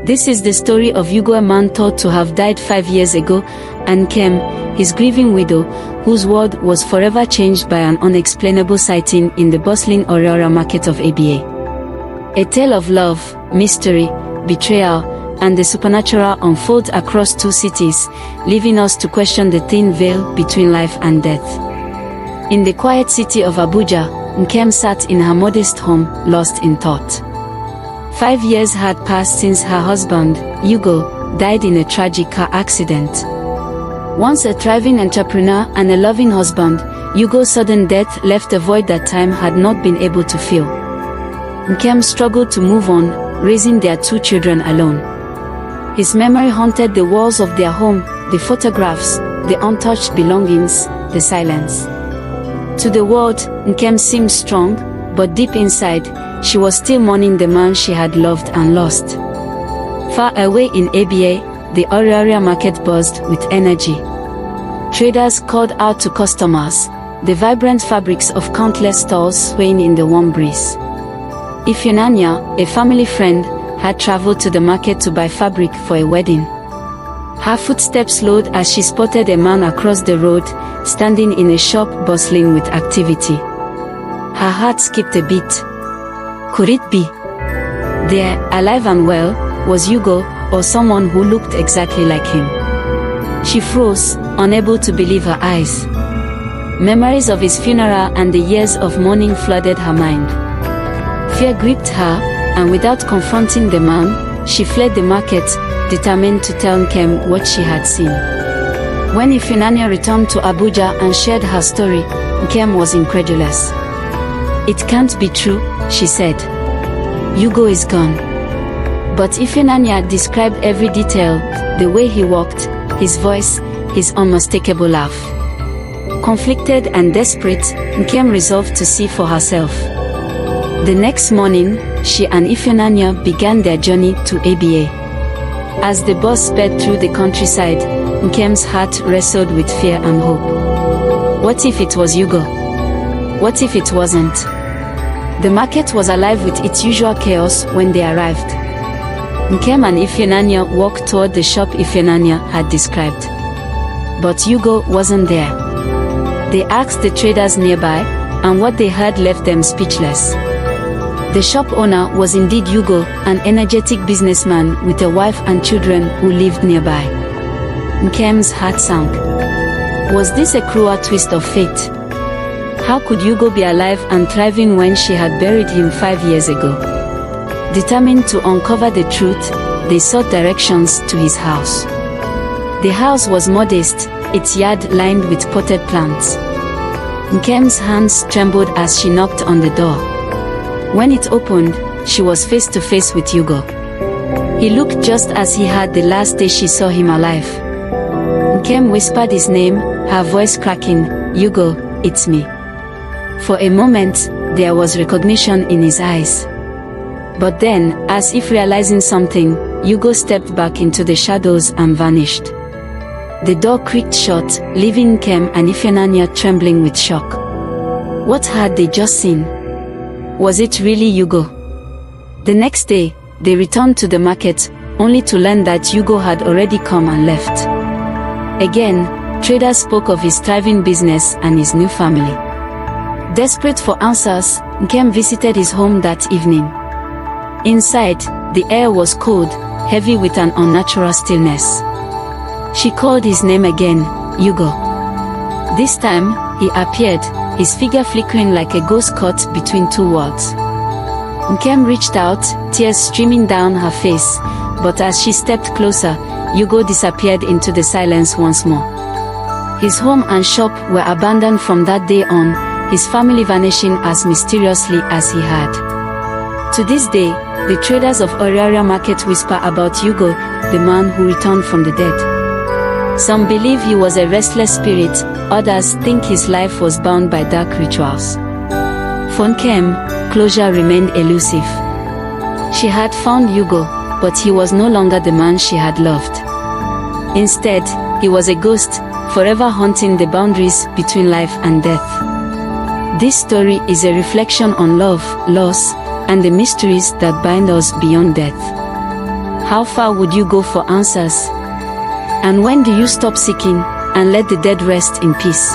This is the story of Hugo, a man thought to have died 5 years ago, and Nkem, his grieving widow, whose world was forever changed by an unexplainable sighting in the bustling Aria Aria Market of Aba. A tale of love, mystery, betrayal, and the supernatural unfolds across two cities, leaving us to question the thin veil between life and death. In the quiet city of Abuja, Nkem sat in her modest home, lost in thought. 5 years had passed since her husband, Hugo, died in a tragic car accident. Once a thriving entrepreneur and a loving husband, Hugo's sudden death left a void that time had not been able to fill. Nkem struggled to move on, raising their 2 children alone. His memory haunted the walls of their home, the photographs, the untouched belongings, the silence. To the world, Nkem seemed strong, but deep inside, she was still mourning the man she had loved and lost. Far away in Aba, the Aria Aria Market buzzed with energy. Traders called out to customers, the vibrant fabrics of countless stalls swaying in the warm breeze. Ifeanyi, a family friend, had traveled to the market to buy fabric for a wedding. Her footsteps slowed as she spotted a man across the road, standing in a shop bustling with activity. Her heart skipped a beat. Could it be? There, alive and well, was Hugo, or someone who looked exactly like him? She froze, unable to believe her eyes. Memories of his funeral and the years of mourning flooded her mind. Fear gripped her, and without confronting the man, she fled the market, determined to tell Nkem what she had seen. When Ifeanyi returned to Abuja and shared her story, Nkem was incredulous. "It can't be true," she said. "Hugo is gone." But Ifeanyi described every detail, the way he walked, his voice, his unmistakable laugh. Conflicted and desperate, Nkem resolved to see for herself. The next morning, she and Ifeanyi began their journey to Aba. As the bus sped through the countryside, Nkem's heart wrestled with fear and hope. What if it was Hugo? What if it wasn't? The market was alive with its usual chaos when they arrived. Nkem and Ifeanyi walked toward the shop Ifeanyi had described. But Hugo wasn't there. They asked the traders nearby, and what they heard left them speechless. The shop owner was indeed Hugo, an energetic businessman with a wife and children who lived nearby. Nkem's heart sank. Was this a cruel twist of fate? How could Hugo be alive and thriving when she had buried him 5 years ago? Determined to uncover the truth, they sought directions to his house. The house was modest, its yard lined with potted plants. Nkem's hands trembled as she knocked on the door. When it opened, she was face to face with Hugo. He looked just as he had the last day she saw him alive. Nkem whispered his name, her voice cracking, "Hugo, it's me." For a moment, there was recognition in his eyes. But then, as if realizing something, Hugo stepped back into the shadows and vanished. The door creaked shut, leaving Nkem and Ifeanyi trembling with shock. What had they just seen? Was it really Hugo? The next day, they returned to the market, only to learn that Hugo had already come and left. Again, traders spoke of his thriving business and his new family. Desperate for answers, Nkem visited his home that evening. Inside, the air was cold, heavy with an unnatural stillness. She called his name again, Hugo. This time, he appeared, his figure flickering like a ghost caught between two worlds. Nkem reached out, tears streaming down her face, but as she stepped closer, Hugo disappeared into the silence once more. His home and shop were abandoned from that day on, his family vanishing as mysteriously as he had. To this day, the traders of Aria Aria Market whisper about Hugo, the man who returned from the dead. Some believe he was a restless spirit, others think his life was bound by dark rituals. For Nkem, closure remained elusive. She had found Hugo, but he was no longer the man she had loved. Instead, he was a ghost, forever haunting the boundaries between life and death. This story is a reflection on love, loss, and the mysteries that bind us beyond death. How far would you go for answers? And when do you stop seeking and let the dead rest in peace?